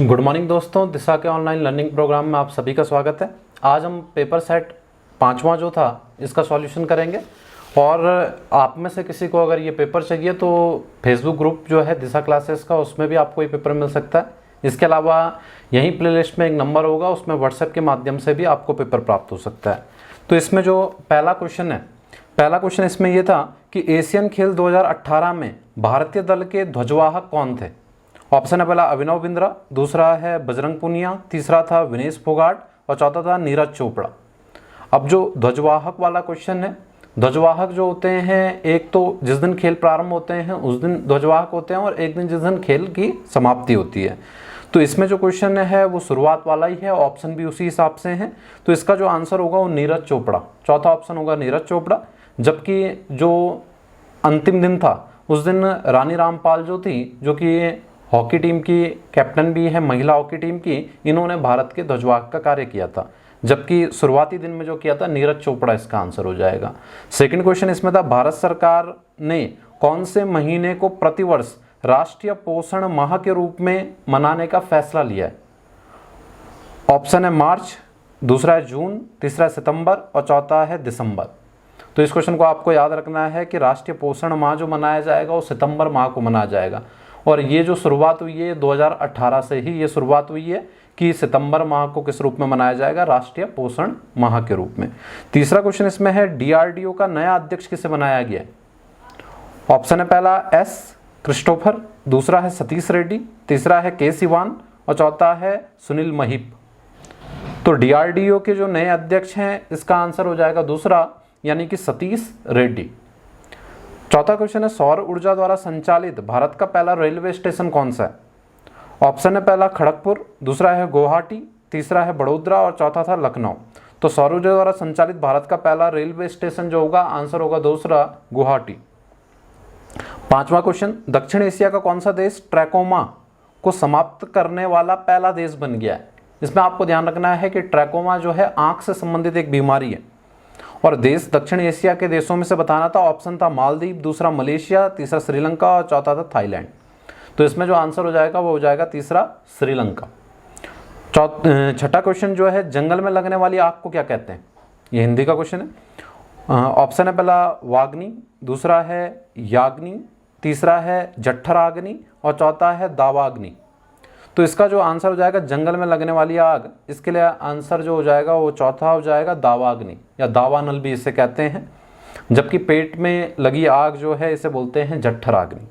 Good morning दोस्तों, दिशा के online learning programme में आप सभी का स्वागत है। आज हम पेपर सेट 5वां जो था इसका सॉल्यूशन करेंगे। और आप में से किसी को अगर ये पेपर चाहिए तो फेसबुक ग्रुप जो है दिशा क्लासेस का, उसमें भी आपको ये पेपर मिल सकता है। इसके अलावा यहीं प्लेलिस्ट में एक नंबर होगा, उसमें व्हाट्सएप के माध्यम से भी आपको पेपर प्राप्त हो सकता है। तो इसमें जो पहला क्वेश्चन इसमें ये था कि एशियन खेल 2018 में भारतीय दल के ध्वजवाहक कौन थे। ऑप्शन है पहला अभिनव बिंद्रा, दूसरा है बजरंग पुनिया, तीसरा था विनेश फोगाट और चौथा था नीरज चोपड़ा। अब जो ध्वजवाहक वाला क्वेश्चन है, ध्वजवाहक जो होते हैं, एक तो जिस दिन खेल प्रारंभ होते हैं उस दिन ध्वजवाहक होते हैं और एक दिन जिस दिन खेल की समाप्ति होती है। तो इसमें जो क्वेश्चन है वो शुरुआत वाला ही है, ऑप्शन भी उसी हिसाब से हैं। तो इसका जो आंसर होगा वो नीरज चोपड़ा, चौथा ऑप्शन होगा नीरज चोपड़ा। जबकि जो अंतिम दिन था उस दिन रानी रामपाल जो थी, जो कि हॉकी टीम की कैप्टन भी है, महिला हॉकी टीम की, इन्होंने भारत के ध्वजवाहक का कार्य किया था। जबकि शुरुआती दिन में जो किया था नीरज चोपड़ा, इसका आंसर हो जाएगा। सेकंड क्वेश्चन इसमें था भारत सरकार ने कौन से महीने को प्रतिवर्ष राष्ट्रीय पोषण माह के रूप में मनाने का फैसला लिया है। ऑप्शन है मार्च, दूसरा है जून, तीसरा है सितंबर और चौथा है दिसंबर। तो इस क्वेश्चन को आपको याद रखना है कि राष्ट्रीय पोषण माह जो मनाया जाएगा वो सितंबर माह को मनाया जाएगा। और ये जो शुरुआत हुई है 2018 से ही ये शुरुआत हुई है कि सितंबर माह को किस रूप में मनाया जाएगा, राष्ट्रीय पोषण माह के रूप में। तीसरा क्वेश्चन इसमें है डीआरडीओ का नया अध्यक्ष किसे बनाया गया है। ऑप्शन है पहला एस क्रिस्टोफर, दूसरा है सतीश रेड्डी, तीसरा है के सिवान और चौथा है सुनील महिप। तो डीआरडीओ के जो नए अध्यक्ष हैं इसका आंसर हो जाएगा दूसरा, यानी कि सतीश रेड्डी। चौथा क्वेश्चन है सौर ऊर्जा द्वारा संचालित भारत का पहला रेलवे स्टेशन कौन सा है। ऑप्शन है पहला खड़गपुर, दूसरा है गुवाहाटी, तीसरा है बड़ोदरा और चौथा था लखनऊ। तो सौर ऊर्जा द्वारा संचालित भारत का पहला रेलवे स्टेशन जो होगा, आंसर होगा दूसरा गुवाहाटी। पांचवा क्वेश्चन, दक्षिण एशिया का कौन सा देश ट्रैकोमा को समाप्त करने वाला पहला देश बन गया है। इसमें आपको ध्यान रखना है कि ट्रैकोमा जो है आंख से संबंधित एक बीमारी है और देश दक्षिण एशिया के देशों में से बताना था। ऑप्शन था मालदीव, दूसरा मलेशिया, तीसरा श्रीलंका और चौथा था थाईलैंड। तो इसमें जो आंसर हो जाएगा वो हो जाएगा तीसरा श्रीलंका। छठा क्वेश्चन जो है जंगल में लगने वाली आग को क्या कहते हैं, ये हिंदी का क्वेश्चन है। ऑप्शन है पहला वाग्नि, दूसरा है याग्नि, तीसरा है जठराग्नि और चौथा है दावाग्नि। तो इसका जो आंसर हो जाएगा जंगल में लगने वाली आग, इसके लिए आंसर जो हो जाएगा वो चौथा हो जाएगा दावाग्नि या दावानल भी इसे कहते हैं। जबकि पेट में लगी आग जो है इसे बोलते हैं जठराग्नि।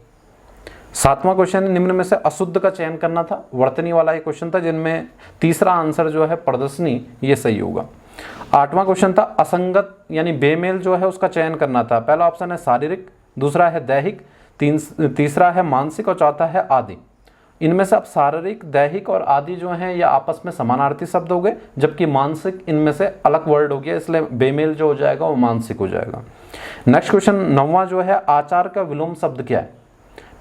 सातवां क्वेश्चन, निम्न में से अशुद्ध का चयन करना था, वर्तनी वाला ये क्वेश्चन था, जिनमें तीसरा आंसर जो है प्रदर्शनी, ये सही होगा। आठवां क्वेश्चन था असंगत यानी बेमेल जो है उसका चयन करना था। पहला ऑप्शन है शारीरिक, दूसरा है दैहिक, तीसरा है मानसिक और चौथा है आदि। इनमें से अब शारीरिक, दैहिक और आदि जो हैं ये आपस में समानार्थी शब्द हो गए, जबकि मानसिक इनमें से अलग वर्ड हो गया, इसलिए बेमेल जो हो जाएगा वो मानसिक हो जाएगा। नेक्स्ट क्वेश्चन नौवां जो है आचार का विलोम शब्द क्या है।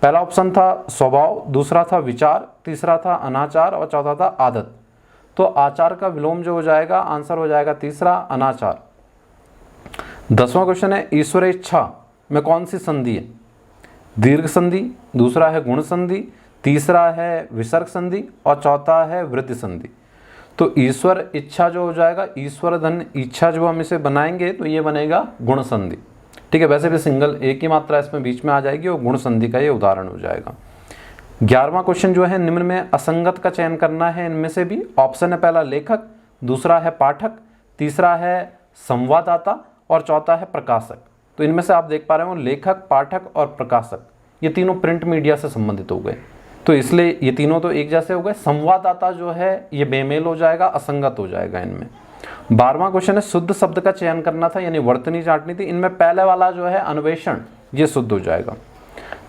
पहला ऑप्शन था स्वभाव, दूसरा था विचार, तीसरा था अनाचार और चौथा था आदत। तो आचार का विलोम जो हो जाएगा, आंसर हो जाएगा तीसरा अनाचार। 10वां क्वेश्चन है ईश्वर इच्छा में कौन सी संधि है। दीर्घ संधि, दूसरा है गुण संधि, तीसरा है विसर्ग संधि और चौथा है वृद्धि संधि। तो ईश्वर इच्छा जो हो जाएगा, ईश्वर धन इच्छा जो हम इसे बनाएंगे तो ये बनेगा गुण संधि। ठीक है, वैसे भी सिंगल एक ही मात्रा इसमें बीच में आ जाएगी और गुण संधि का ये उदाहरण हो जाएगा। 11वां क्वेश्चन जो है निम्न में असंगत का चयन करना है। इनमें से भी ऑप्शन है पहला लेखक, दूसरा है पाठक, तीसरा है संवाददाता और चौथा है प्रकाशक। तो इनमें से आप देख पा रहे हो लेखक, पाठक और प्रकाशक ये तीनों प्रिंट मीडिया से संबंधित हो गए, तो इसलिए ये तीनों तो एक जैसे हो गए। संवाददाता जो है ये बेमेल हो जाएगा, असंगत हो जाएगा इनमें। 12वां क्वेश्चन है शुद्ध शब्द का चयन करना था, यानी वर्तनी चाटनी थी। इनमें पहले वाला जो है अन्वेषण, ये शुद्ध हो जाएगा।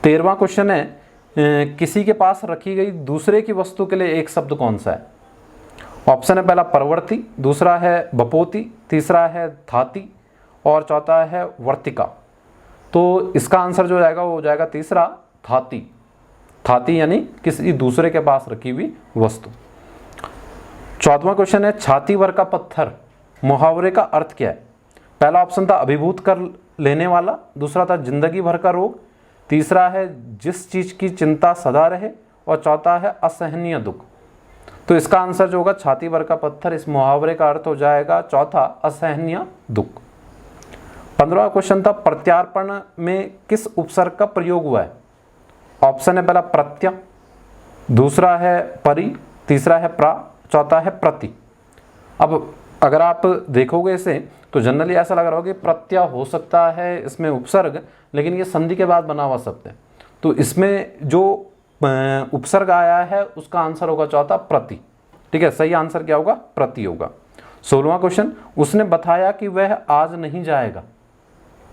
13वां क्वेश्चन है किसी के पास रखी गई दूसरे की वस्तु के लिए एक शब्द कौन सा है। ऑप्शन है पहला परवर्ती, दूसरा है बपोती, तीसरा है धाती और चौथा है वर्तिका। तो इसका आंसर जो जाएगा वो हो जाएगा तीसरा धाती। धाती यानी किसी दूसरे के पास रखी हुई वस्तु। 14वां क्वेश्चन है छाती भर का पत्थर मुहावरे का अर्थ क्या है। पहला ऑप्शन था अभिभूत कर लेने वाला, दूसरा था जिंदगी भर का रोग, तीसरा है जिस चीज की चिंता सदा रहे और चौथा है असहनीय दुख। तो इसका आंसर जो होगा छाती भर का पत्थर। इस मुहावरे का अर्थ हो जाएगा चौथा असहनीय दुख। 15वां क्वेश्चन था प्रत्यार्पण में किस उपसर्ग का प्रयोग हुआ है। ऑप्शन है पहला प्रत्य, दूसरा है परि, तीसरा है प्रा, चौथा है प्रति। अब अगर आप देखोगे इसे तो जनरली ऐसा लग रहा होगा कि प्रत्यय हो सकता है इसमें उपसर्ग, लेकिन ये संधि के बाद बना हुआ शब्द है, तो इसमें जो उपसर्ग आया है उसका आंसर होगा चौथा प्रति। ठीक है, सही आंसर क्या होगा, प्रति होगा। 16वां क्वेश्चन, उसने बताया कि वह आज नहीं जाएगा।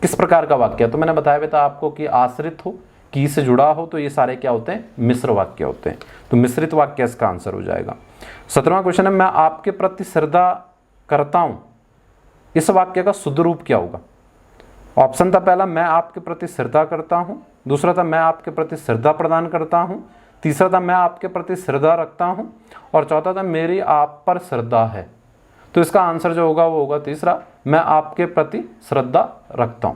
किस प्रकार का वाक्य है? तो मैंने बताया था आपको कि आश्रित हो, की से जुड़ा हो, तो ये सारे क्या होते हैं, मिश्र वाक्य होते हैं, तो मिश्रित वाक्य इसका आंसर हो जाएगा। 17वां क्वेश्चन है मैं आपके प्रति श्रद्धा करता हूं, इस वाक्य का शुद्ध रूप क्या होगा। ऑप्शन था पहला मैं आपके प्रति श्रद्धा करता हूं, दूसरा था मैं आपके प्रति श्रद्धा प्रदान करता हूं, तीसरा था मैं आपके प्रति श्रद्धा रखता हूं, और चौथा था मेरी आप पर श्रद्धा है। तो इसका आंसर जो होगा वो होगा तीसरा, मैं आपके प्रति श्रद्धा रखता हूं।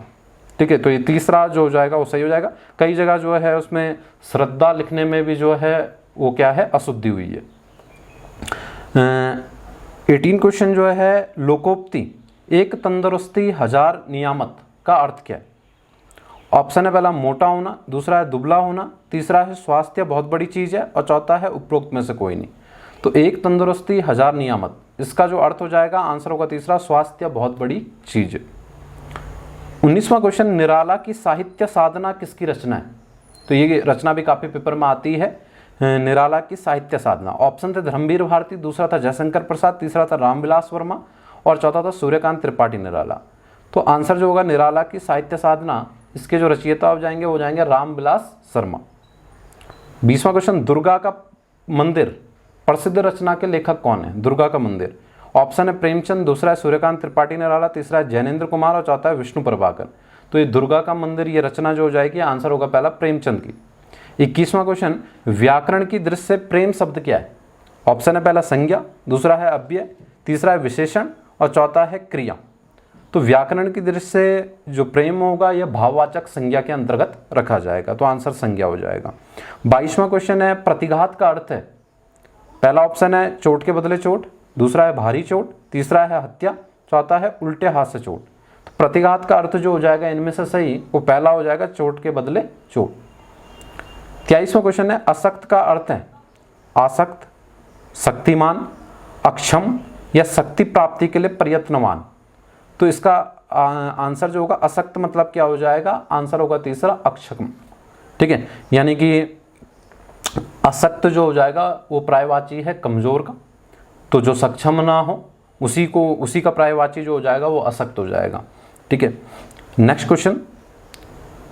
ठीक है, तो ये तीसरा जो हो जाएगा वो सही हो जाएगा। कई जगह जो है उसमें श्रद्धा लिखने में भी जो है वो क्या है, अशुद्धि हुई है। 18 क्वेश्चन जो है लोकोक्ति एक तंदुरुस्ती हजार नियामत का अर्थ क्या है। ऑप्शन है पहला मोटा होना, दूसरा है दुबला होना, तीसरा है स्वास्थ्य बहुत बड़ी चीज है, और चौथा है उपरोक्त में से कोई नहीं। तो एक तंदुरुस्ती हजार नियामत, इसका जो अर्थ हो जाएगा आंसर होगा तीसरा, स्वास्थ्य बहुत बड़ी चीज है। 19वां क्वेश्चन, निराला की साहित्य साधना किसकी रचना है। तो ये रचना भी काफी पेपर में आती है, निराला की साहित्य साधना। ऑप्शन थे धर्मवीर भारती, दूसरा था जयशंकर प्रसाद, तीसरा था रामविलास वर्मा, और चौथा था सूर्यकांत त्रिपाठी निराला। तो आंसर जो होगा निराला की साहित्य साधना, इसके जो रचयिता हो जाएंगे वो जाएंगे रामविलास शर्मा। 20वां क्वेश्चन, दुर्गा का मंदिर प्रसिद्ध रचना के लेखक कौन है। दुर्गा का मंदिर, ऑप्शन है प्रेमचंद, दूसरा है सूर्यकांत त्रिपाठी निराला, तीसरा है जैनेन्द्र कुमार, और चौथा है विष्णु प्रभाकर। तो ये दुर्गा का मंदिर ये रचना जो हो जाएगी आंसर होगा पहला प्रेमचंद की। 21वां क्वेश्चन, व्याकरण की दृष्टि से प्रेम शब्द क्या है। ऑप्शन है पहला संज्ञा, दूसरा है अव्यय, तीसरा है विशेषण, और चौथा है क्रिया। तो व्याकरण की दृष्टि से जो प्रेम होगा यह भाववाचक संज्ञा के अंतर्गत रखा जाएगा, तो आंसर संज्ञा हो जाएगा। 22वां क्वेश्चन है प्रतिघात का अर्थ है। पहला ऑप्शन है चोट के बदले चोट, दूसरा है भारी चोट, तीसरा है हत्या, चौथा है उल्टे हाथ से चोट। तो प्रतिघात का अर्थ जो हो जाएगा इनमें से सही वो पहला हो जाएगा, चोट के बदले चोट। 23वां क्वेश्चन है अशक्त का अर्थ है आसक्त, शक्तिमान, अक्षम, या शक्ति प्राप्ति के लिए प्रयत्नवान। तो इसका आंसर जो होगा अशक्त मतलब क्या हो जाएगा, आंसर होगा तीसरा अक्षम। ठीक है, यानी कि अशक्त जो हो जाएगा वो पर्यायवाची है कमजोर का, तो जो सक्षम ना हो उसी का पर्यायवाची जो हो जाएगा वो अशक्त हो जाएगा। ठीक है, नेक्स्ट क्वेश्चन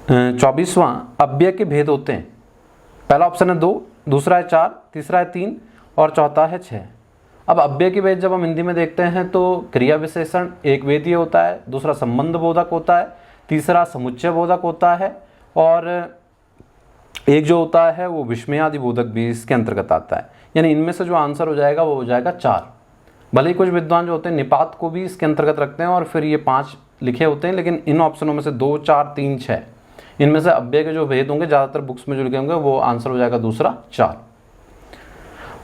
24वां, अव्यय के भेद होते हैं। पहला ऑप्शन है 2, दूसरा है 4, तीसरा है 3, और चौथा है 6। अब अव्यय के भेद जब हम हिंदी में देखते हैं तो क्रिया विशेषण एक वेदीय होता है, दूसरा संबंध बोधक होता है, तीसरा समुच्चय बोधक होता है, और एक जो होता है वो विस्मयादि बोधक भी इसके अंतर्गत आता है। यानी इनमें से जो आंसर हो जाएगा वो हो जाएगा 4। भले ही कुछ विद्वान जो होते हैं निपात को भी इसके अंतर्गत रखते हैं और फिर ये 5 लिखे होते हैं, लेकिन इन ऑप्शनों में से 2, 4, 3, 6 इनमें से अव्यय के जो भेद होंगे ज़्यादातर बुक्स में जो लिखे होंगे वो आंसर हो जाएगा दूसरा 4।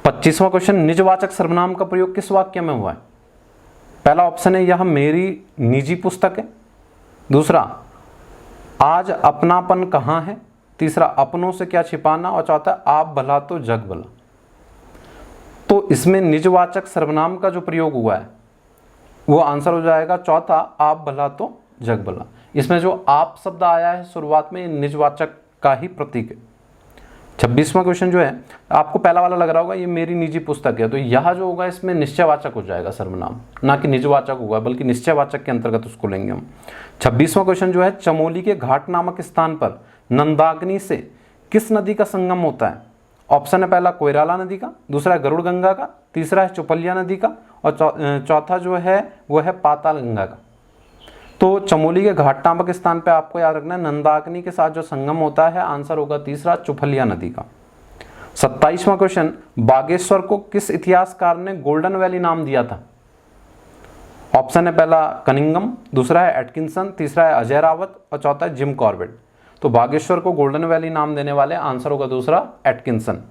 25वां क्वेश्चन, निजवाचक सर्वनाम का प्रयोग किस वाक्य में हुआ है। पहला ऑप्शन है यह मेरी निजी पुस्तक है, दूसरा आज अपनापन कहाँ है, तीसरा अपनों से क्या छिपाना, और चौथा आप भला तो जग भला। तो इसमें निजवाचक सर्वनाम का जो प्रयोग हुआ है वो आंसर हो जाएगा चौथा आप भला तो जग भला। इसमें जो आप शब्द आया है शुरुआत में निजवाचक का ही प्रतीक है। 26वां क्वेश्चन जो है आपको पहला वाला लग रहा होगा ये मेरी निजी पुस्तक है, तो यह जो होगा इसमें निश्चयवाचक हो जाएगा सर्वनाम, ना कि निजवाचक होगा बल्कि निश्चयवाचक के अंतर्गत उसको लेंगे हम। 26वां क्वेश्चन जो है चमोली के घाट नामक स्थान पर नंदाग्नि से किस नदी का संगम होता है। ऑप्शन है पहला कोयराला नदी का, दूसरा है गरुड़ गंगा का, तीसरा है चुपलिया नदी का, और चौथा जो है वो है पाताल गंगा का। तो चमोली के घाट नामक स्थान पे आपको याद रखना है नंदाग्नि के साथ जो संगम होता है आंसर होगा तीसरा चुपलिया नदी का। 27वां क्वेश्चन, बागेश्वर को किस इतिहासकार ने गोल्डन वैली नाम दिया था। ऑप्शन है पहला कनिंगम, दूसरा है एटकिंसन, तीसरा है अजय रावत, और चौथा है जिम कॉर्बेट। तो बागेश्वर को गोल्डन वैली नाम देने वाले आंसर होगा दूसरा एटकिंसन।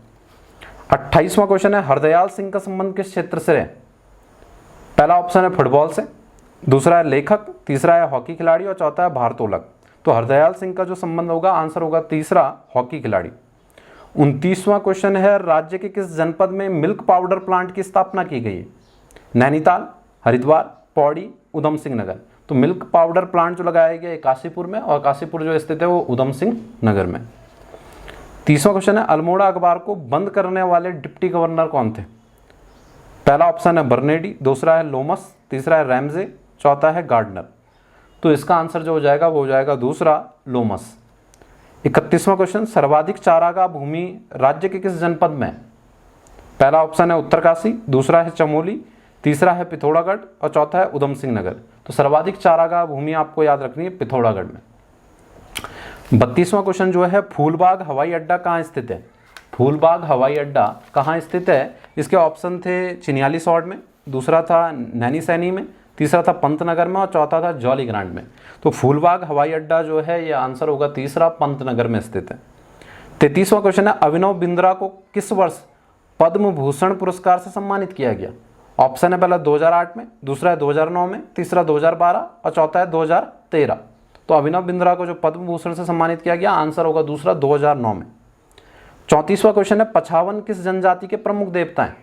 28वां क्वेश्चन है हरदयाल सिंह का संबंध किस क्षेत्र से है? पहला ऑप्शन है फुटबॉल से, दूसरा है लेखक, तीसरा है हॉकी खिलाड़ी और चौथा है भारोत्तोलक। तो हरदयाल सिंह का जो संबंध होगा आंसर होगा तीसरा, हॉकी खिलाड़ी। 29वां क्वेश्चन है राज्य के किस जनपद में मिल्क पाउडर प्लांट की स्थापना की गई है? नैनीताल, हरिद्वार, पौड़ी, उधम सिंह नगर। तो मिल्क पाउडर प्लांट जो लगाया गया है काशीपुर में, और काशीपुर जो स्थित है वो उधम सिंह नगर में। 30वां क्वेश्चन है अल्मोड़ा अखबार को बंद करने वाले डिप्टी गवर्नर कौन थे? पहला ऑप्शन है बर्नेडी, दूसरा है लोमस, तीसरा है रैमजे, चौथा है गार्डनर। तो इसका आंसर जो हो जाएगा वो हो जाएगा दूसरा, लोमस। 31वां क्वेश्चन सर्वाधिक चारागाह भूमि राज्य के किस जनपद में है? पहला ऑप्शन है उत्तरकाशी, दूसरा है चमोली, तीसरा है पिथौरागढ़ और चौथा है उधम सिंह नगर। तो सर्वाधिक चारागाह भूमि आपको याद रखनी है पिथौरागढ़ में। 32वां क्वेश्चन जो है फूलबाग हवाई अड्डा कहाँ स्थित है? फूलबाग हवाई अड्डा कहाँ स्थित है? इसके ऑप्शन थे चिन्यालीसौड़ में, दूसरा था नैनीसैनी में, तीसरा था पंतनगर में और चौथा था जौलीग्रांट में। तो फूलबाग हवाई अड्डा जो है ये आंसर होगा तीसरा, पंतनगर में स्थित है। 33वां क्वेश्चन है अभिनव बिंद्रा को किस वर्ष पद्म भूषण पुरस्कार से सम्मानित किया गया? ऑप्शन है पहला 2008 में, दूसरा है 2009 में, तीसरा 2012 और चौथा है 2013। तो अभिनव बिंद्रा को जो पद्म भूषण से सम्मानित किया गया आंसर होगा दूसरा, 2009 में। 34वां क्वेश्चन है पछावन किस जनजाति के प्रमुख देवता हैं?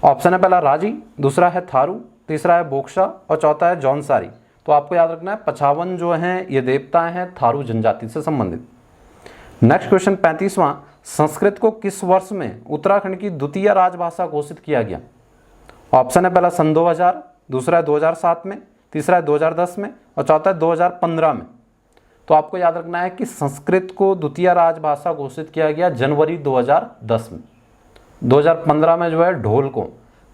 ऑप्शन है पहला राजी, दूसरा है थारू, तीसरा है बोक्शा और चौथा है जौनसारी। तो आपको याद रखना है पछावन जो हैं ये देवता हैं थारू जनजाति से संबंधित। नेक्स्ट क्वेश्चन 35वां संस्कृत को किस वर्ष में उत्तराखंड की द्वितीय राजभाषा घोषित किया गया? ऑप्शन है पहला सन 2000, दूसरा है 2007 में, तीसरा है 2010 में और चौथा है 2015 में। तो आपको याद रखना है कि संस्कृत को द्वितीय राजभाषा घोषित किया गया जनवरी 2010 में। 2015 में जो है ढोल को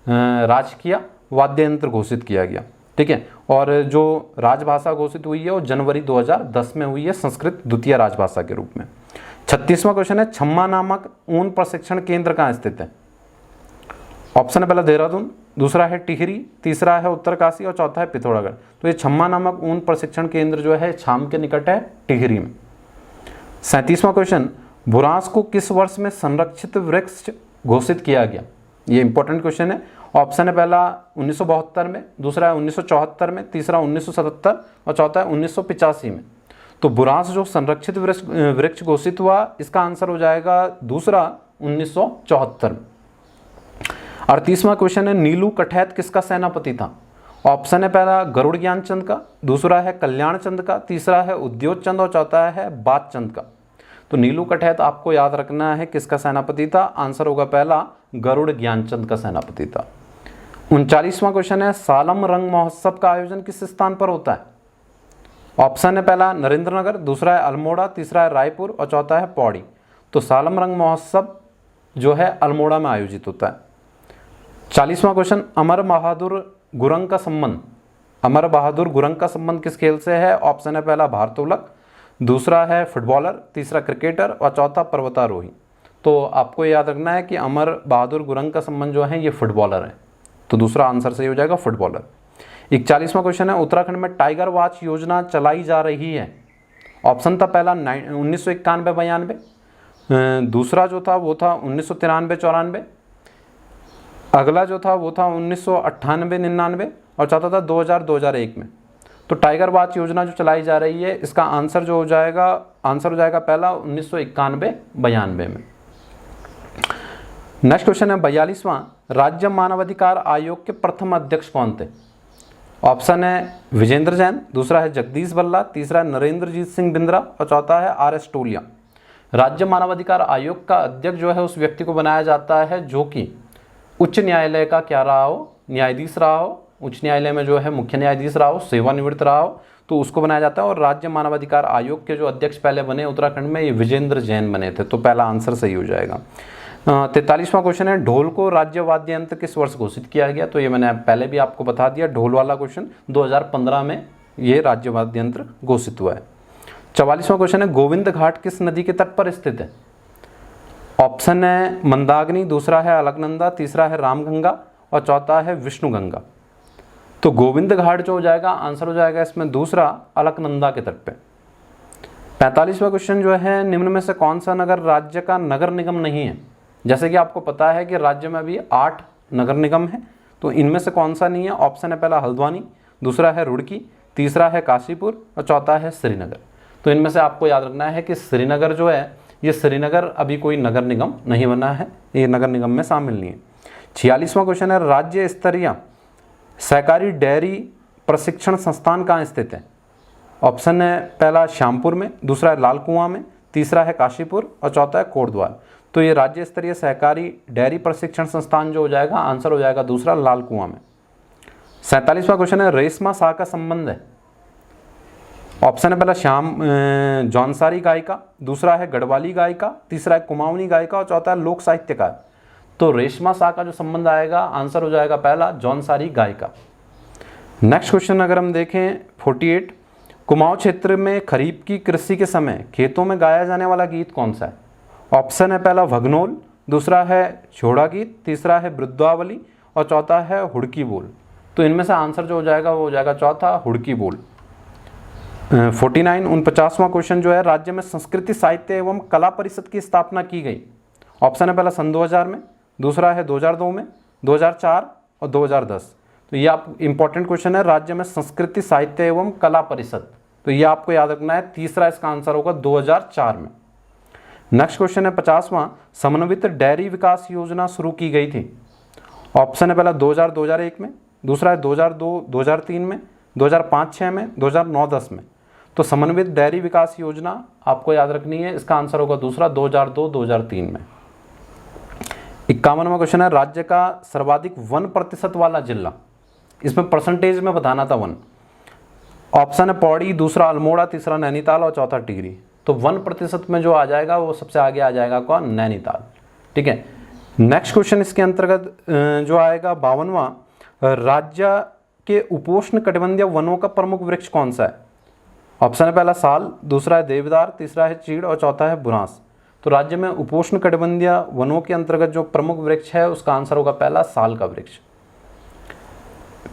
राजकीय वाद्य यंत्र घोषित किया गया, ठीक है। और जो राजभाषा घोषित हुई है वो जनवरी 2010 में हुई है संस्कृत द्वितीय राजभाषा के रूप में। 36वां क्वेश्चन है छम्मा नामक ऊन प्रशिक्षण केंद्र कहाँ स्थित है? ऑप्शन है पहला देहरादून, दूसरा है टिहरी, तीसरा है उत्तरकाशी और चौथा है पिथौरागढ़। तो ये छम्मा नामक ऊन प्रशिक्षण केंद्र जो है छाम के निकट है, टिहरी में। 37वां क्वेश्चन बुरांस को किस वर्ष में संरक्षित वृक्ष घोषित किया गया? ये इंपॉर्टेंट क्वेश्चन है। ऑप्शन है पहला 1972 में, दूसरा है 1974 में, तीसरा 1977 और चौथा है 1985 में। तो बुरांस जो संरक्षित वृक्ष घोषित हुआ इसका आंसर हो जाएगा दूसरा, 1974 में। 38वां क्वेश्चन है नीलू कठैत किसका सेनापति था? ऑप्शन है पहला गरुड़ ज्ञानचंद का, दूसरा है कल्याण चंद का, तीसरा है उद्योग चंद और चौथा है बात चंद का। तो नीलू कठैत आपको याद रखना है किसका सेनापति था? आंसर होगा पहला, गरुड़ ज्ञानचंद का सेनापति था। 39वां क्वेश्चन है सालम रंग महोत्सव का आयोजन किस स्थान पर होता है? ऑप्शन है पहला नरेंद्रनगर, दूसरा है अल्मोड़ा, तीसरा है रायपुर और चौथा है पौड़ी। तो सालम रंग महोत्सव जो है अल्मोड़ा में आयोजित होता है। 40वां क्वेश्चन अमर बहादुर गुरंग का संबंध, अमर बहादुर गुरंग का संबंध किस खेल से है? ऑप्शन है पहला भारोत्तोलक, दूसरा है फुटबॉलर, तीसरा क्रिकेटर और चौथा पर्वतारोही। तो आपको याद रखना है कि अमर बहादुर गुरंग का संबंध जो है ये फुटबॉलर है। तो दूसरा आंसर सही हो जाएगा फुटबॉलर। 41वां क्वेश्चन है उत्तराखंड में टाइगर वॉच योजना चलाई जा रही है। ऑप्शन था पहला 1991-92, दूसरा जो था वो था 1993-94, अगला जो था वो था 1998-99 और चौथा था 2000-2001 में। तो टाइगर वॉच योजना जो चलाई जा रही है इसका आंसर जो हो जाएगा, आंसर हो जाएगा पहला 1991-92 में। नेक्स्ट क्वेश्चन है 42वां राज्य मानवाधिकार आयोग के प्रथम अध्यक्ष कौन थे? ऑप्शन है विजेंद्र जैन, दूसरा है जगदीश बल्ला, तीसरा है नरेंद्रजीत सिंह बिंद्रा और चौथा है RS टोलिया। राज्य मानवाधिकार आयोग का अध्यक्ष जो है उस व्यक्ति को बनाया जाता है जो कि उच्च न्यायालय का क्या रहा हो, न्यायाधीश रहा हो, उच्च न्यायालय में जो है मुख्य न्यायाधीश रहा हो, सेवानिवृत्त रहा हो, तो उसको बनाया जाता है। और राज्य मानवाधिकार आयोग के जो अध्यक्ष पहले बने उत्तराखंड में ये विजेंद्र जैन बने थे। तो पहला आंसर सही हो जाएगा। 43वां क्वेश्चन है ढोल को राज्य वाद्य यंत्र किस वर्ष घोषित किया गया? तो ये मैंने पहले भी आपको बता दिया, ढोल वाला क्वेश्चन 2015 में ये राज्य वाद्य यंत्र घोषित हुआ है। 44वां क्वेश्चन है गोविंद घाट किस नदी के तट पर स्थित है? ऑप्शन है मंदाकिनी, दूसरा है अलकनंदा, तीसरा है रामगंगा और चौथा है विष्णुगंगा। तो गोविंद घाट जो हो जाएगा आंसर हो जाएगा इसमें दूसरा, अलकनंदा के तट पे। 45वां क्वेश्चन जो है निम्न में से कौन सा नगर राज्य का नगर निगम नहीं है? जैसे कि आपको पता है कि राज्य में अभी 8 नगर निगम है, तो इनमें से कौन सा नहीं है? ऑप्शन है पहला हल्द्वानी, दूसरा है रुड़की, तीसरा है काशीपुर और चौथा है श्रीनगर। तो इनमें से आपको याद रखना है कि श्रीनगर जो है, ये श्रीनगर अभी कोई नगर निगम नहीं बना है, ये नगर निगम में शामिल नहीं है। 46वां क्वेश्चन है, राज्य स्तरीय सहकारी डेयरी प्रशिक्षण संस्थान कहाँ स्थित है? ऑप्शन है पहला श्यामपुर में, दूसरा है लाल कुआं में, तीसरा है काशीपुर और चौथा है कोटद्वार। तो ये राज्य स्तरीय सहकारी डेयरी प्रशिक्षण संस्थान जो हो जाएगा, आंसर हो जाएगा दूसरा लाल कुआं में। 47वां क्वेश्चन है, रेशमा शाह का संबंध है। ऑप्शन है पहला जौनसारी गायिका, दूसरा है गढ़वाली गायिका, तीसरा है कुमाऊनी गायिका और चौथा है लोक साहित्यकार। तो रेशमा शाह का जो संबंध आएगा, आंसर हो जाएगा पहला जौनसारी गायिका। नेक्स्ट क्वेश्चन अगर हम देखें 48, कुमाऊं क्षेत्र में खरीफ की कृषि के समय खेतों में गाया जाने वाला गीत कौन सा है? ऑप्शन है पहला भगनोल, दूसरा है छोड़ा गीत, तीसरा है वृद्धावली और चौथा है हुड़की बोल। तो इनमें से आंसर जो हो जाएगा वो हो जाएगा चौथा हुड़की बोल। 49वां क्वेश्चन जो है, राज्य में संस्कृति साहित्य एवं कला परिषद की स्थापना की गई। ऑप्शन है पहला सन 2000 में, दूसरा है 2002 में, 2004 और 2010। तो ये आप इंपॉर्टेंट क्वेश्चन है, राज्य में संस्कृति साहित्य एवं कला परिषद, तो ये आपको याद रखना है। तीसरा इसका आंसर होगा 2004 में। नेक्स्ट क्वेश्चन है 50वां, समन्वित डेयरी विकास योजना शुरू की गई थी। ऑप्शन है पहला 2000-2001 में, दूसरा है 2002-2003 में, 2005-06 में, 2009-10 में। तो समन्वित डेयरी विकास योजना आपको याद रखनी है, इसका आंसर होगा दूसरा 2002-2003 में। 51वां क्वेश्चन है, राज्य का सर्वाधिक 1% वाला जिला, इसमें परसेंटेज में बताना था 1। ऑप्शन है पौड़ी, दूसरा अल्मोड़ा, तीसरा नैनीताल और चौथा टिहरी। तो 1% में जो आ जाएगा वो सबसे आगे आ जाएगा कौन? नैनीताल। ठीक है। नेक्स्ट क्वेश्चन इसके अंतर्गत जो आएगा 52वां, राज्य के उपोष्ण कटिबंधीय वनों का प्रमुख वृक्ष कौन सा है? ऑप्शन है पहला साल, दूसरा है देवदार, तीसरा है चीड़ और चौथा है बुरांस। तो राज्य में उपोष्ण कटिबंधीय वनों के अंतर्गत जो प्रमुख वृक्ष है उसका आंसर होगा पहला साल का वृक्ष।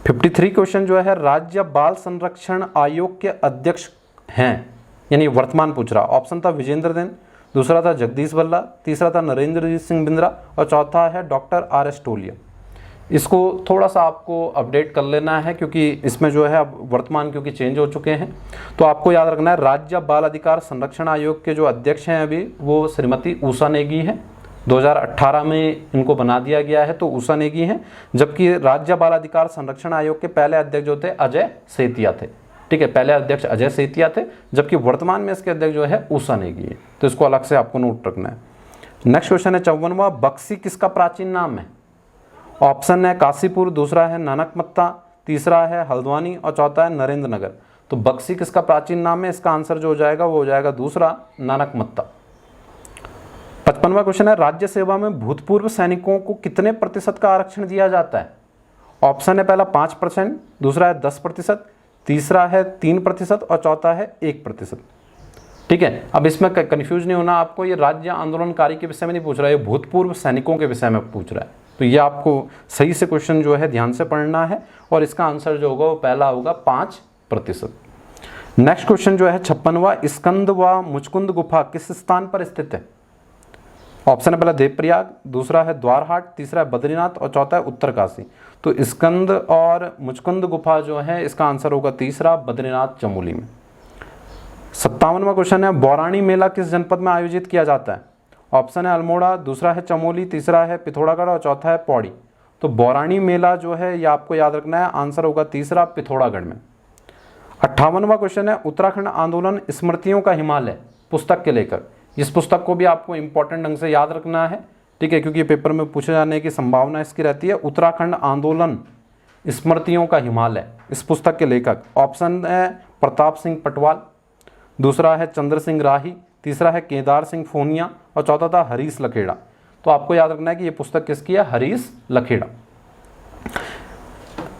53 क्वेश्चन जो है, राज्य बाल संरक्षण आयोग के अध्यक्ष हैं, यानी वर्तमान पूछ रहा। ऑप्शन था विजेंद्र दिन, दूसरा था जगदीश भल्ला, तीसरा था नरेंद्रजीत सिंह बिंद्रा और चौथा है डॉक्टर RS टोलिया। इसको थोड़ा सा आपको अपडेट कर लेना है क्योंकि इसमें जो है अब वर्तमान क्योंकि चेंज हो चुके हैं। तो आपको याद रखना है, राज्य बाल अधिकार संरक्षण आयोग के जो अध्यक्ष हैं अभी वो श्रीमती उषा नेगी हैं। 2018 में इनको बना दिया गया है, तो उषा नेगी हैं। जबकि राज्य बाल अधिकार संरक्षण आयोग के पहले अध्यक्ष जो थे अजय सेतिया थे। ठीक है, पहले अध्यक्ष अजय सेतिया थे, जबकि वर्तमान में इसके अध्यक्ष जो है उषा नेगी है। तो इसको अलग से आपको नोट रखना है। नेक्स्ट क्वेश्चन है 54वां, बक्सी किसका प्राचीन नाम है? ऑप्शन है काशीपुर, दूसरा है नानकमत्ता, तीसरा है हल्द्वानी और चौथा है नरेंद्र नगर। तो बक्सी किसका प्राचीन नाम है? इसका आंसर जो हो जाएगा वो हो जाएगा दूसरा नानकमत्ता। 55वां क्वेश्चन है, राज्य सेवा में भूतपूर्व सैनिकों को कितने प्रतिशत का आरक्षण दिया जाता है? ऑप्शन है पहला 5%, दूसरा है 10%, तीसरा है 3% और चौथा है 1%। ठीक है, अब इसमें कंफ्यूज नहीं होना आपको, ये राज्य आंदोलनकारी के विषय में नहीं पूछ रहा है, ये भूतपूर्व सैनिकों के विषय में पूछ रहा है। तो ये आपको सही से क्वेश्चन जो है ध्यान से पढ़ना है और इसका आंसर जो होगा वो पहला होगा 5%। नेक्स्ट क्वेश्चन जो है 56वां, स्कंद व मुचकुंद गुफा किस स्थान पर स्थित है? ऑप्शन है पहला देवप्रयाग, दूसरा है द्वारहाट, तीसरा है बद्रीनाथ और चौथा है उत्तरकाशी। तो स्कंद और मुचकुंद गुफा जो है इसका आंसर होगा तीसरा बद्रीनाथ चमोली में। 57वां क्वेश्चन है, बौराणी मेला किस जनपद में आयोजित किया जाता है? ऑप्शन है अल्मोड़ा, दूसरा है चमोली, तीसरा है पिथौरागढ़ और चौथा है पौड़ी। तो बौराणी मेला जो है ये आपको याद रखना है, आंसर होगा तीसरा पिथौरागढ़ में। 58वां क्वेश्चन है, उत्तराखंड आंदोलन स्मृतियों का हिमालय पुस्तक के लेखक। इस पुस्तक को भी आपको इंपॉर्टेंट ढंग से याद रखना है। ठीक है, क्योंकि पेपर में पूछे जाने की संभावना इसकी रहती है। उत्तराखंड आंदोलन स्मृतियों का हिमालय, इस पुस्तक के लेखक ऑप्शन है प्रताप सिंह पटवाल, दूसरा है चंद्र सिंह राही, तीसरा है केदार सिंह फोनिया और चौथा था हरीश लखेड़ा। तो आपको याद रखना है कि ये पुस्तक किसकी है? हरीश लखेड़ा।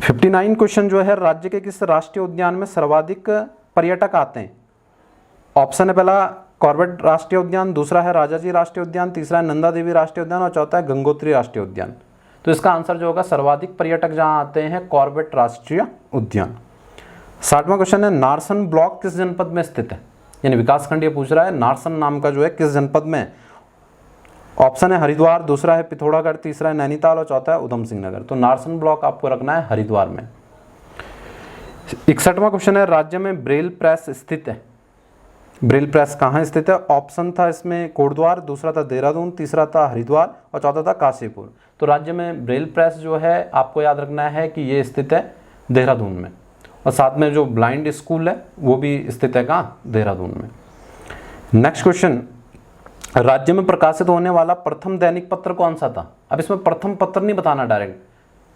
59 क्वेश्चन जो है, राज्य के किस राष्ट्रीय उद्यान में सर्वाधिक पर्यटक आते हैं? ऑप्शन है पहला कॉर्बेट राष्ट्रीय उद्यान, दूसरा है राजाजी राष्ट्रीय उद्यान, तीसरा है नंदा देवी राष्ट्रीय उद्यान और चौथा है गंगोत्री राष्ट्रीय उद्यान। तो इसका आंसर जो होगा सर्वाधिक पर्यटक जहां आते हैं कॉर्बेट राष्ट्रीय उद्यान। 60वां क्वेश्चन है, नारसन ब्लॉक किस जनपद में स्थित है? यानी विकासखंड ये पूछ रहा है, नारसन नाम का जो है किस जनपद में? ऑप्शन है हरिद्वार, दूसरा है पिथौरागढ़, तीसरा है नैनीताल और चौथा है उधम सिंह नगर। तो नारसन ब्लॉक आपको रखना है हरिद्वार में। 61वां क्वेश्चन है, राज्य में ब्रेल प्रेस स्थित है। ब्रेल प्रेस कहाँ स्थित है? ऑप्शन था इसमें कोटद्वार, दूसरा था देहरादून, तीसरा था हरिद्वार और चौथा था काशीपुर। तो राज्य में ब्रेल प्रेस जो है आपको याद रखना है कि ये स्थित है देहरादून में, और साथ में जो ब्लाइंड स्कूल है वो भी स्थित है कहाँ? देहरादून में। नेक्स्ट क्वेश्चन, राज्य में प्रकाशित होने वाला प्रथम दैनिक पत्र कौन सा था? अब इसमें प्रथम पत्र नहीं बताना डायरेक्ट,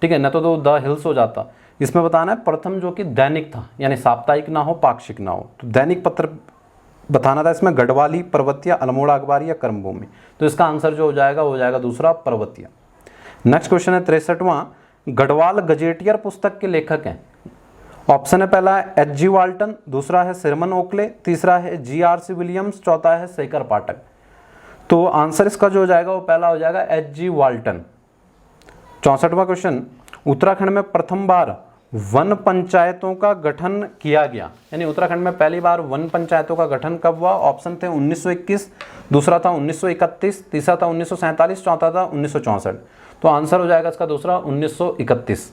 ठीक है, न तो द हिल्स हो जाता। इसमें बताना है प्रथम जो कि दैनिक था, यानी साप्ताहिक ना हो, पाक्षिक ना हो। तो दैनिक पत्र बताना था इसमें गढ़वाली, पर्वतीय, अल्मोड़ा अखबारी या कर्मभूमि। तो इसका आंसर जो हो जाएगा वो हो जाएगा दूसरा पर्वतीय। नेक्स्ट क्वेश्चन है 63वां, गढ़वाल गजेटियर पुस्तक के लेखक हैं। ऑप्शन है पहला है H.G. वाल्टन, दूसरा है सिरमन ओकले, तीसरा है G.R.C. विलियम्स, चौथा है शेखर पाठक। तो आंसर इसका जो हो जाएगा वो पहला हो जाएगा H.G. वाल्टन। 64वां क्वेश्चन, उत्तराखंड में प्रथम बार वन पंचायतों का गठन किया गया, यानी उत्तराखंड में पहली बार वन पंचायतों का गठन कब हुआ? ऑप्शन थे 1921, दूसरा था 1931, तीसरा था 1947, चौथा था 1964। तो आंसर हो जाएगा इसका दूसरा 1931।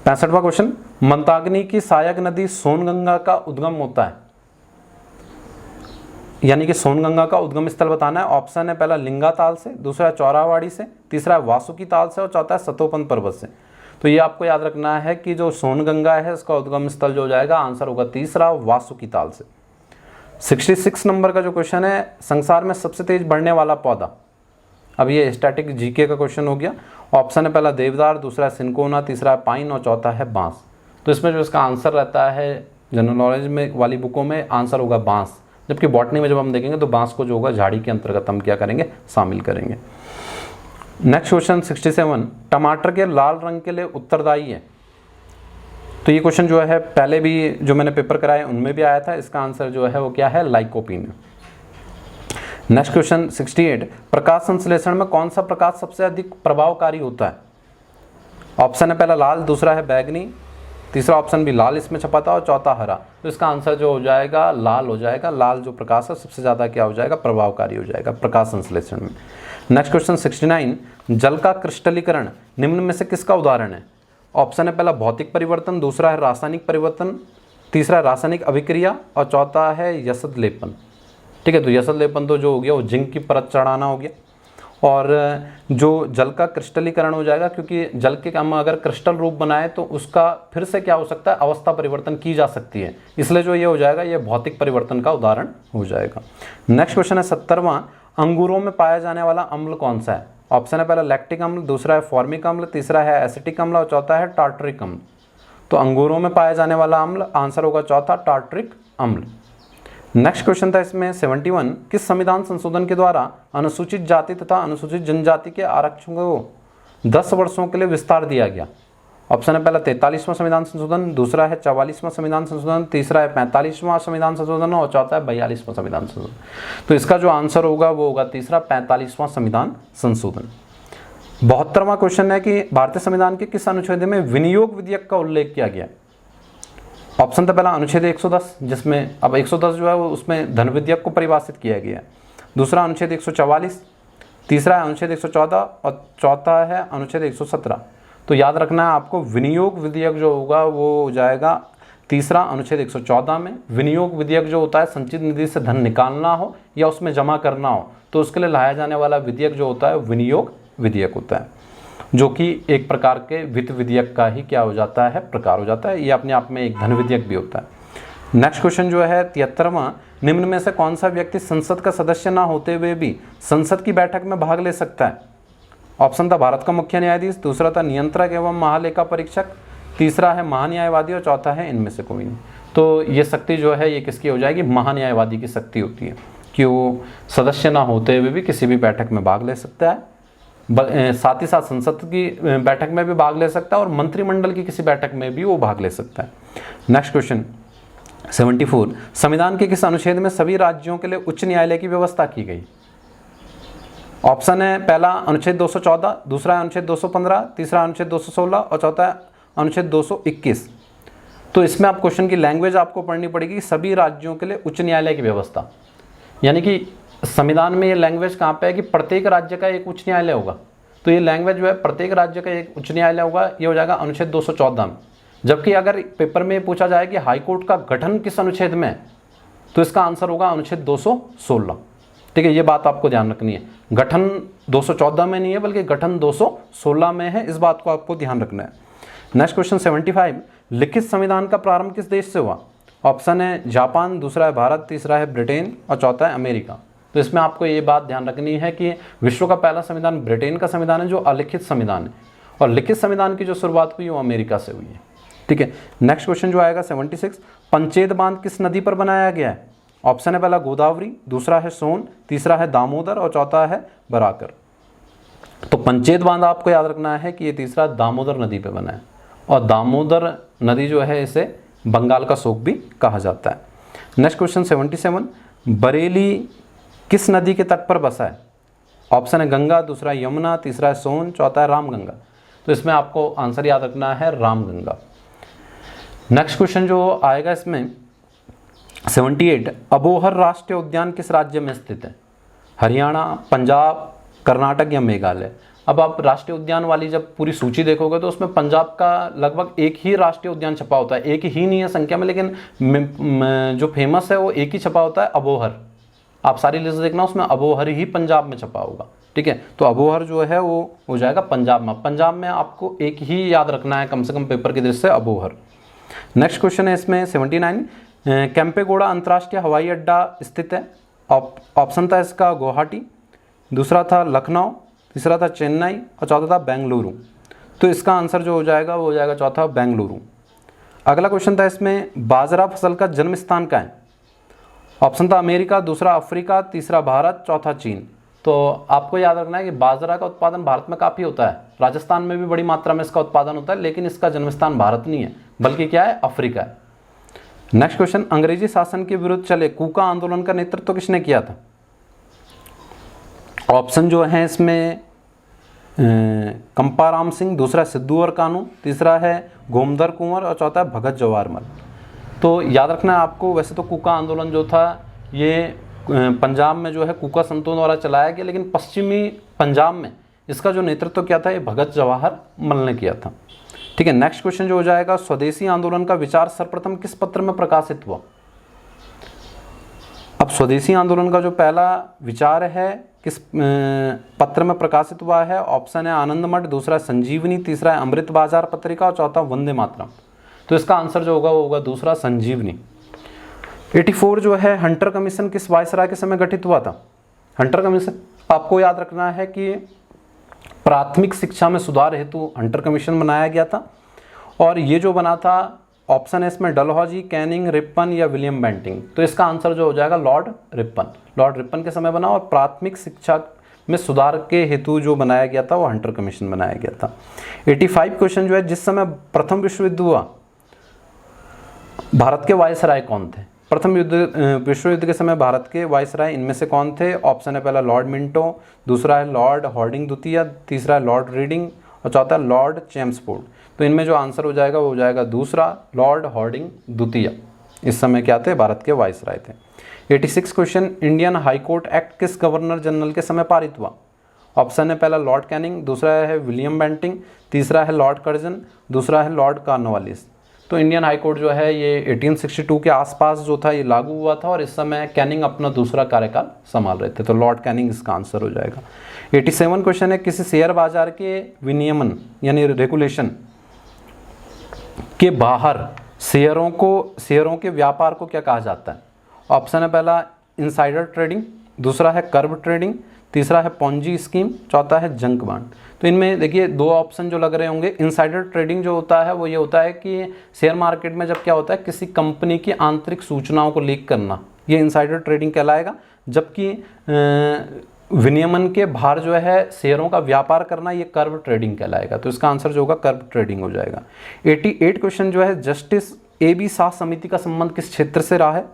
65वां क्वेश्चन, मंदाकिनी की सहायक नदी सोनगंगा का उद्गम होता है, यानी कि सोनगंगा का उद्गम स्थल बताना है। ऑप्शन है पहला लिंगा ताल से, दूसरा है चौरावाड़ी से, तीसरा है वासुकी ताल से और चौथा है सतोपन पर्वत से। तो ये आपको याद रखना है कि जो सोनगंगा है इसका उद्गम स्थल जो हो जाएगा आंसर होगा तीसरा वासुकी ताल से। 66 नंबर का जो क्वेश्चन है, संसार में सबसे तेज बढ़ने वाला पौधा। अब ये स्टैटिक जीके का क्वेश्चन हो गया। ऑप्शन है पहला देवदार, दूसरा है सिनकोना, तीसरा है पाइन और चौथा है बांस। तो इसमें जो इसका आंसर रहता है जनरल नॉलेज में वाली बुकों में आंसर होगा बांस, जबकि बॉटनी में जब हम देखेंगे तो बांस को जो होगा झाड़ी के अंतर्गत हम क्या करेंगे? शामिल करेंगे। नेक्स्ट क्वेश्चन 67, टमाटर के लाल रंग के लिए उत्तरदायी है। तो ये क्वेश्चन जो है पहले भी जो मैंने पेपर कराए उनमें भी आया था। इसका आंसर जो है वो क्या है? लाइकोपीन। नेक्स्ट क्वेश्चन 68, प्रकाश संश्लेषण में कौन सा प्रकाश सबसे अधिक प्रभावकारी होता है? ऑप्शन है पहला लाल, दूसरा है बैगनी, तीसरा ऑप्शन भी लाल इसमें छपा था और चौथा हरा। तो इसका आंसर जो हो जाएगा लाल हो जाएगा। लाल जो प्रकाश है सबसे ज़्यादा क्या हो जाएगा? प्रभावकारी हो जाएगा प्रकाश संश्लेषण में। नेक्स्ट क्वेश्चन 69, जल का क्रिस्टलीकरण निम्न में से किसका उदाहरण है? ऑप्शन है पहला भौतिक परिवर्तन, दूसरा है रासायनिक परिवर्तन, तीसरा है रासायनिक अभिक्रिया और चौथा है यसद लेपन। ठीक है, तो यसद लेपन तो जो हो गया वो जिंक की परत चढ़ाना हो गया। और जो जल का क्रिस्टलीकरण हो जाएगा, क्योंकि जल के हम अगर क्रिस्टल रूप बनाए तो उसका फिर से क्या हो सकता है? अवस्था परिवर्तन की जा सकती है, इसलिए जो ये हो जाएगा ये भौतिक परिवर्तन का उदाहरण हो जाएगा। नेक्स्ट क्वेश्चन है 70वां, अंगूरों में पाया जाने वाला अम्ल कौन सा है? ऑप्शन है पहला लैक्टिक अम्ल, दूसरा है फॉर्मिक अम्ल, तीसरा है एसिटिक अम्ल और चौथा है टार्टरिक अम्ल। तो अंगूरों में पाया जाने वाला अम्ल आंसर होगा चौथा टार्टरिक अम्ल। नेक्स्ट क्वेश्चन था इसमें 71, किस संविधान संशोधन के द्वारा अनुसूचित जाति तथा अनुसूचित जनजाति के आरक्षण को 10 वर्षों के लिए विस्तार दिया गया? ऑप्शन है पहला 43वां संविधान संशोधन, दूसरा है 44वां संविधान संशोधन, तीसरा है 45वां संविधान संशोधन और चौथा है 42वां संविधान संशोधन। तो इसका जो आंसर होगा वो होगा तीसरा 45वां संविधान संशोधन। 72वां क्वेश्चन है कि भारतीय संविधान के किस अनुच्छेद में विनियोग विधेयक का उल्लेख किया गया? ऑप्शन था पहला अनुच्छेद 110, जिसमें अब 110 जो है वो उसमें धन विधेयक को परिभाषित किया गया है, दूसरा अनुच्छेद 144, तीसरा है अनुच्छेद 114 और चौथा है अनुच्छेद 117। तो याद रखना है आपको, विनियोग विधेयक जो होगा वो हो जाएगा तीसरा अनुच्छेद 114 में। विनियोग विधेयक जो होता है संचित निधि से धन निकालना हो या उसमें जमा करना हो तो उसके लिए लाया जाने वाला विधेयक जो होता है विनियोग विधेयक होता है, जो कि एक प्रकार के वित्त विधेयक का ही क्या हो जाता है? प्रकार हो जाता है। ये अपने आप में एक धन विधेयक भी होता है। नेक्स्ट क्वेश्चन जो है 73वां, निम्न में से कौन सा व्यक्ति संसद का सदस्य ना होते हुए भी संसद की बैठक में भाग ले सकता है? ऑप्शन था भारत का मुख्य न्यायाधीश, दूसरा था नियंत्रक एवं महालेखा परीक्षक, तीसरा है महान्यायवादी और चौथा है इनमें से कोई नहीं। तो ये शक्ति जो है ये किसकी हो जाएगी? महान्यायवादी की शक्ति होती है कि वो सदस्य ना होते हुए भी किसी भी बैठक में भाग ले सकता है, साथ ही साथ संसद की बैठक में भी भाग ले सकता है और मंत्रिमंडल की किसी बैठक में भी वो भाग ले सकता है। नेक्स्ट क्वेश्चन 74, संविधान के किस अनुच्छेद में सभी राज्यों के लिए उच्च न्यायालय की व्यवस्था की गई? ऑप्शन है पहला अनुच्छेद 214, दूसरा है अनुच्छेद 215, तीसरा अनुच्छेद 216 और चौथा है अनुच्छेद 221। तो इसमें आप क्वेश्चन की लैंग्वेज आपको पढ़नी पड़ेगी, सभी राज्यों के लिए उच्च न्यायालय की व्यवस्था, यानी कि संविधान में ये लैंग्वेज कहाँ पे है कि प्रत्येक राज्य का एक उच्च न्यायालय होगा। तो ये लैंग्वेज जो है प्रत्येक राज्य का एक उच्च न्यायालय होगा, ये हो जाएगा अनुच्छेद 214 में। जबकि अगर पेपर में पूछा जाए कि हाईकोर्ट का गठन किस अनुच्छेद में है, तो इसका आंसर होगा अनुच्छेद 216। ठीक है, ये बात आपको ध्यान रखनी है, गठन 214 में नहीं है बल्कि गठन 216 में है, इस बात को आपको ध्यान रखना है। नेक्स्ट क्वेश्चन 75, लिखित संविधान का प्रारंभ किस देश से हुआ? ऑप्शन है जापान, दूसरा है भारत, तीसरा है ब्रिटेन और चौथा है अमेरिका। तो इसमें आपको ये बात ध्यान रखनी है कि विश्व का पहला संविधान ब्रिटेन का संविधान है जो अलिखित संविधान है, और लिखित संविधान की जो शुरुआत हुई वो अमेरिका से हुई है। ठीक है, नेक्स्ट क्वेश्चन जो आएगा 76, पंचेत बांध किस नदी पर बनाया गया है? ऑप्शन है पहला गोदावरी, दूसरा है सोन, तीसरा है दामोदर और चौथा है बराकर। तो पंचेत बांध आपको याद रखना है कि ये तीसरा दामोदर नदी पे बना है, और दामोदर नदी जो है इसे बंगाल का शोक भी कहा जाता है। नेक्स्ट क्वेश्चन 77, बरेली किस नदी के तट पर बसा है? ऑप्शन है गंगा, दूसरा है यमुना, तीसरा है सोन, चौथा है रामगंगा। तो इसमें आपको आंसर याद रखना है रामगंगा। नेक्स्ट क्वेश्चन जो आएगा इसमें 78, अबोहर राष्ट्रीय उद्यान किस राज्य में स्थित है? हरियाणा, पंजाब, कर्नाटक या मेघालय। अब आप राष्ट्रीय उद्यान वाली जब पूरी सूची देखोगे तो उसमें पंजाब का लगभग एक ही राष्ट्रीय उद्यान छपा होता है, एक ही नहीं है संख्या में, लेकिन जो फेमस है वो एक ही छपा होता है, अबोहर। आप सारी लिस्ट देखना, उसमें अबोहर ही पंजाब में छपा होगा। ठीक है, तो अबोहर जो है वो हो जाएगा पंजाब में। पंजाब में आपको एक ही याद रखना है कम से कम पेपर की दृष्टि से, अबोहर। नेक्स्ट क्वेश्चन है इसमें 79, केम्पेगौड़ा अंतर्राष्ट्रीय हवाई अड्डा स्थित है? ऑप्शन था इसका गुवाहाटी, दूसरा था लखनऊ, तीसरा था चेन्नई और चौथा था बेंगलुरु। तो इसका आंसर जो हो जाएगा वो हो जाएगा चौथा बेंगलुरु। अगला क्वेश्चन था इसमें, बाजरा फसल का जन्म स्थान का है? ऑप्शन था अमेरिका, दूसरा अफ्रीका, तीसरा भारत, चौथा चीन। तो आपको याद रखना है कि बाजरा का उत्पादन भारत में काफ़ी होता है, राजस्थान में भी बड़ी मात्रा में इसका उत्पादन होता है, लेकिन इसका जन्म स्थान भारत नहीं है बल्कि क्या है, अफ्रीका है। नेक्स्ट क्वेश्चन, अंग्रेजी शासन के विरुद्ध चले कूका आंदोलन का नेतृत्व किसने किया था? ऑप्शन जो है इसमें कंपाराम सिंह, दूसरा सिद्धू और कानू, तीसरा है गोमधर कुंवर और चौथा है भगत जवाहरमल। तो याद रखना है आपको, वैसे तो कूका आंदोलन जो था ये पंजाब में जो है कूका संतों द्वारा चलाया गया, लेकिन पश्चिमी पंजाब में इसका जो नेतृत्व किया था ये भगत जवाहरमल ने किया था। ठीक है, नेक्स्ट क्वेश्चन जो हो जाएगा, स्वदेशी आंदोलन का विचार सर्वप्रथम किस पत्र में प्रकाशित हुआ? अब स्वदेशी आंदोलन का जो पहला विचार है किस पत्र में प्रकाशित हुआ है? ऑप्शन है आनंद मठ, दूसरा संजीवनी, तीसरा है अमृत बाजार पत्रिका और चौथा वंदे मातरम। तो इसका आंसर जो होगा वो होगा दूसरा संजीवनी। 84 जो है, हंटर कमीशन किस वायसराय के समय गठित हुआ था? हंटर कमीशन आपको याद रखना है कि प्राथमिक शिक्षा में सुधार हेतु हंटर कमीशन बनाया गया था, और ये जो बना था ऑप्शन है इसमें डलहौजी, कैनिंग, रिपन या विलियम बेंटिंग। तो इसका आंसर जो हो जाएगा लॉर्ड रिपन। लॉर्ड रिपन के समय बना, और प्राथमिक शिक्षा में सुधार के हेतु जो बनाया गया था वो हंटर कमीशन बनाया गया था। 85 क्वेश्चन जो है, जिस समय प्रथम विश्व युद्ध हुआ भारत के वायसराय कौन थे? प्रथम विश्व युद्ध के समय भारत के वायसराय इनमें से कौन थे? ऑप्शन है पहला लॉर्ड मिंटो, दूसरा है लॉर्ड हॉर्डिंग द्वितीय, तीसरा है लॉर्ड रीडिंग और चौथा लॉर्ड चेम्सफोर्ड। तो इनमें जो आंसर हो जाएगा वो हो जाएगा दूसरा लॉर्ड हॉर्डिंग द्वितीय। इस समय क्या थे? भारत के वायसराय थे। 86 question, Indian high court act किस गवर्नर जनरल के समय पारित हुआ? ऑप्शन है पहला लॉर्ड कैनिंग, दूसरा है विलियम बेंटिंग, तीसरा है लॉर्ड कर्जन, दूसरा है लॉर्ड कॉर्नवालिस। तो इंडियन हाई कोर्ट जो है ये 1862 के आसपास जो था ये लागू हुआ था, और इस समय कैनिंग अपना दूसरा कार्यकाल संभाल रहे थे। तो लॉर्ड कैनिंग इसका आंसर हो जाएगा। 87 क्वेश्चन है, किसी शेयर बाजार के विनियमन यानी रेगुलेशन के बाहर शेयरों के व्यापार को क्या कहा जाता है? ऑप्शन है पहला इनसाइडर ट्रेडिंग, दूसरा है कर्व ट्रेडिंग, तीसरा है पोंजी स्कीम, चौथा है जंक बांड। तो इनमें देखिए दो ऑप्शन जो लग रहे होंगे। इनसाइडर ट्रेडिंग जो होता है वो ये होता है कि शेयर मार्केट में जब क्या होता है, किसी कंपनी की आंतरिक सूचनाओं को लीक करना, ये इनसाइडर ट्रेडिंग कहलाएगा। जबकि विनियमन के बाहर जो है शेयरों का व्यापार करना, ये कर्व ट्रेडिंग कहलाएगा। तो इसका आंसर जो होगा कर्व ट्रेडिंग हो जाएगा। 88 क्वेश्चन जो है, जस्टिस AB शाह समिति का संबंध किस क्षेत्र से रहा है?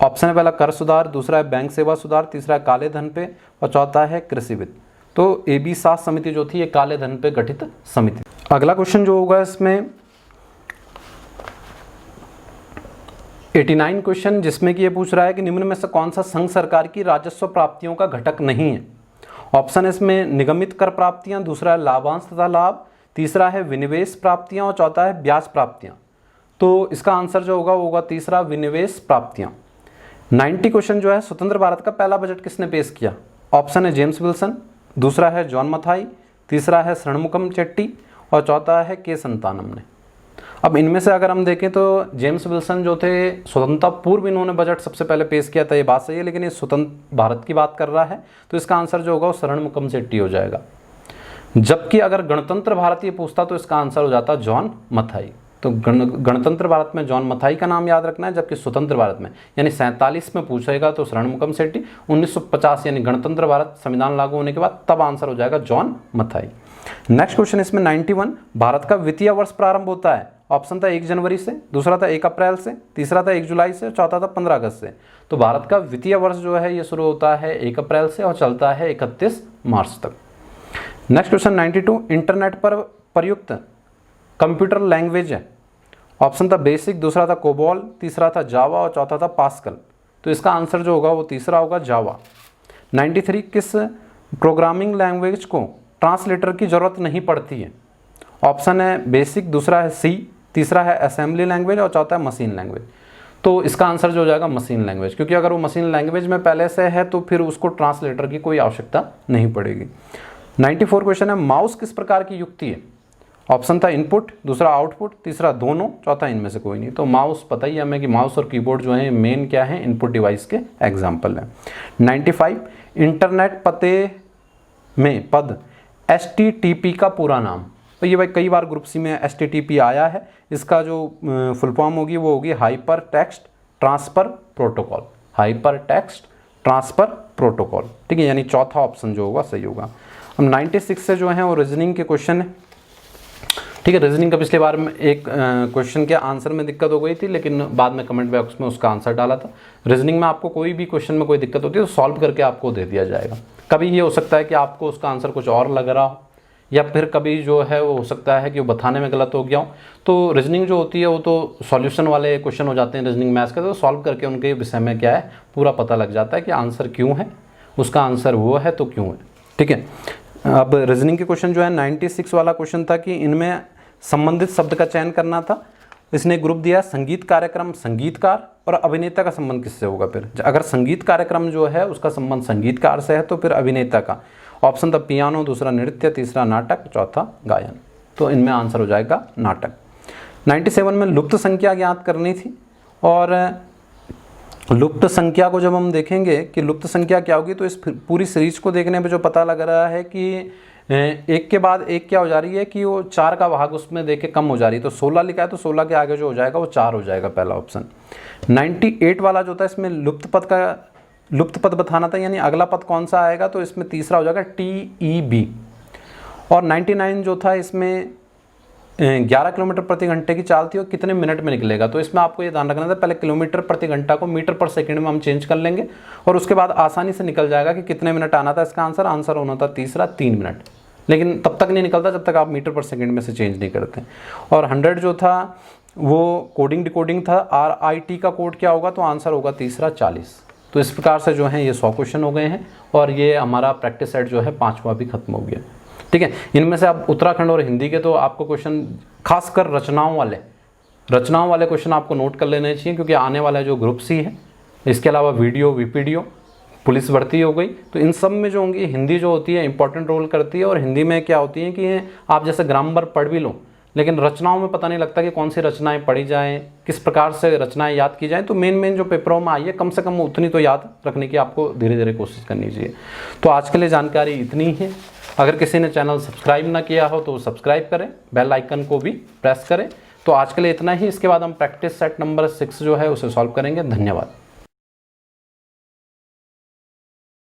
ऑप्शन है पहला कर सुधार, दूसरा है बैंक सेवा सुधार, तीसरा है काले धन पे और चौथा है कृषि वित्त। तो AB शाह समिति जो थी ये काले धन पे गठित समिति। अगला क्वेश्चन जो होगा इसमें 89 क्वेश्चन, जिसमें कि ये पूछ रहा है कि निम्न में से कौन सा संघ सरकार की राजस्व प्राप्तियों का घटक नहीं है। ऑप्शन है इसमें निगमित कर प्राप्तियां, दूसरा है लाभांश तथा लाभ, तीसरा है विनिवेश प्राप्तियां और चौथा है ब्याज प्राप्तियां। तो इसका आंसर जो होगा वो होगा तीसरा, विनिवेश प्राप्तियां। 90 क्वेश्चन जो है, स्वतंत्र भारत का पहला बजट किसने पेश किया। ऑप्शन है जेम्स विल्सन, दूसरा है जॉन मथाई, तीसरा है षणमुखम चेट्टी और चौथा है के संतानम ने। अब इनमें से अगर हम देखें तो जेम्स विल्सन जो थे, स्वतंत्रता पूर्व इन्होंने बजट सबसे पहले पेश किया था, ये बात सही है, लेकिन ये स्वतंत्र भारत की बात कर रहा है, तो इसका आंसर जो होगा वो षणमुखम चेट्टी हो जाएगा। जबकि अगर गणतंत्र भारत ये पूछता तो इसका आंसर हो जाता जॉन मथाई। तो गणतंत्र भारत में जॉन मथाई का नाम याद रखना है, जबकि स्वतंत्र भारत में यानी 47 में पूछेगा तो षणमुखम चेट्टी, 1950 यानी गणतंत्र भारत संविधान लागू होने के बाद तब आंसर हो जाएगा जॉन मथाई। नेक्स्ट क्वेश्चन इसमें 91, भारत का वित्तीय वर्ष प्रारंभ होता है। ऑप्शन था 1 जनवरी से, दूसरा था 1 अप्रैल से, तीसरा था 1 जुलाई से, चौथा था 15 अगस्त से। तो भारत का वित्तीय वर्ष जो है ये शुरू होता है 1 अप्रैल से और चलता है 31 मार्च तक। नेक्स्ट क्वेश्चन 92, इंटरनेट पर प्रयुक्त कंप्यूटर लैंग्वेज है। ऑप्शन था बेसिक, दूसरा था कोबॉल, तीसरा था जावा और चौथा था पास्कल। तो इसका आंसर जो होगा वो तीसरा होगा, जावा। 93, किस प्रोग्रामिंग लैंग्वेज को ट्रांसलेटर की जरूरत नहीं पड़ती है। ऑप्शन है बेसिक, दूसरा है सी, तीसरा है असेंबली लैंग्वेज और चौथा है मशीन लैंग्वेज। तो इसका आंसर जो हो जाएगा मशीन लैंग्वेज, क्योंकि अगर वो मशीन लैंग्वेज में पहले से है तो फिर उसको ट्रांसलेटर की कोई आवश्यकता नहीं पड़ेगी। 94 क्वेश्चन है, माउस किस प्रकार की युक्ति है। ऑप्शन था इनपुट, दूसरा आउटपुट, तीसरा दोनों, चौथा इनमें से कोई नहीं। तो माउस पता ही है हमें कि माउस और कीबोर्ड जो है मेन क्या है, इनपुट डिवाइस के एग्जाम्पल है। 95, इंटरनेट पते में पद HTTP का पूरा नाम। तो ये भाई कई बार ग्रुप सी में HTTP आया है, इसका जो फुल फॉर्म होगी वो होगी hyper text transfer protocol, hyper text transfer protocol. ठीक है, यानी चौथा ऑप्शन जो होगा सही होगा। हम 96 से जो है वो रीजनिंग के क्वेश्चन है। ठीक है, रीजनिंग का पिछले बार में एक क्वेश्चन के आंसर में दिक्कत हो गई थी, लेकिन बाद में कमेंट बॉक्स में उसका आंसर डाला था। रीजनिंग में आपको कोई भी क्वेश्चन में कोई दिक्कत होती है तो सॉल्व करके आपको दे दिया जाएगा। कभी ये हो सकता है कि आपको उसका आंसर कुछ और लग रहा हो, या फिर कभी जो है वो हो सकता है कि वो बताने में गलत हो गया हो। तो रीजनिंग जो होती है वो तो सॉल्यूशन वाले क्वेश्चन हो जाते हैं रीजनिंग मैथ्स के, तो सॉल्व करके उनके विषय में क्या है पूरा पता लग जाता है कि आंसर क्यों है, उसका आंसर वो है तो क्यों है। ठीक है, अब रीजनिंग के क्वेश्चन जो है 96 वाला क्वेश्चन था कि इनमें संबंधित शब्द का चयन करना था। इसने ग्रुप दिया संगीत कार्यक्रम, संगीतकार और अभिनेता का संबंध किससे होगा। फिर अगर संगीत कार्यक्रम जो है उसका संबंध संगीतकार से है तो फिर अभिनेता का। ऑप्शन था पियानो, दूसरा नृत्य, तीसरा नाटक, चौथा गायन। तो इनमें आंसर हो जाएगा नाटक। 97 में लुप्त संख्या ज्ञात करनी थी, और लुप्त संख्या को जब हम देखेंगे कि लुप्त संख्या क्या होगी तो इस पूरी सीरीज को देखने पे जो पता लग रहा है कि एक के बाद एक क्या हो जा रही है कि वो 4 का भाग उसमें देखे कम हो जा रही है। तो 16 लिखा है तो 16 के आगे जो हो जाएगा वो 4 हो जाएगा, पहला ऑप्शन। 98 वाला जो था इसमें लुप्त पद बताना था, यानी अगला पद कौन सा आएगा, तो इसमें तीसरा हो जाएगा TEB। और 99 जो था इसमें 11 किलोमीटर प्रति घंटे की चाल थी और कितने मिनट में निकलेगा। तो इसमें आपको ये ध्यान रखना था, पहले किलोमीटर प्रति घंटा को मीटर पर सेकंड में हम चेंज कर लेंगे और उसके बाद आसानी से निकल जाएगा कि कितने मिनट आना था इसका आंसर होना था तीसरा 3 मिनट। लेकिन तब तक नहीं निकलता जब तक आप मीटर पर सेकंड में से चेंज नहीं करते। और 100 जो था वो कोडिंग डिकोडिंग था, RIT का कोड क्या होगा, तो आंसर होगा तीसरा 40। तो इस प्रकार से जो है ये 100 क्वेश्चन हो गए हैं और ये हमारा प्रैक्टिस सेट जो है 5वां भी खत्म हो गया। ठीक है, इनमें से अब उत्तराखंड और हिंदी के तो आपको क्वेश्चन खासकर रचनाओं वाले क्वेश्चन आपको नोट कर लेने चाहिए, क्योंकि आने वाला जो ग्रुप सी है, इसके अलावा वीडियो, VPDO, पुलिस भर्ती हो गई, तो इन सब में जो होंगी हिंदी जो होती है इंपॉर्टेंट रोल करती है। और हिंदी में क्या होती है कि आप जैसे ग्रामर पढ़ भी लो, लेकिन रचनाओं में पता नहीं लगता कि कौन सी रचनाएं पढ़ी जाएं, किस प्रकार से रचनाएं याद की जाएं। तो मेन जो पेपरों में आई है कम से कम उतनी तो याद रखने की आपको धीरे धीरे कोशिश करनी चाहिए। तो आज के लिए जानकारी इतनी ही है। अगर किसी ने चैनल सब्सक्राइब ना किया हो तो सब्सक्राइब करें, बेल आइकन को भी प्रेस करें। तो आज के लिए इतना ही। इसके बाद हम प्रैक्टिस सेट नंबर 6 जो है उसे सॉल्व करेंगे। धन्यवाद।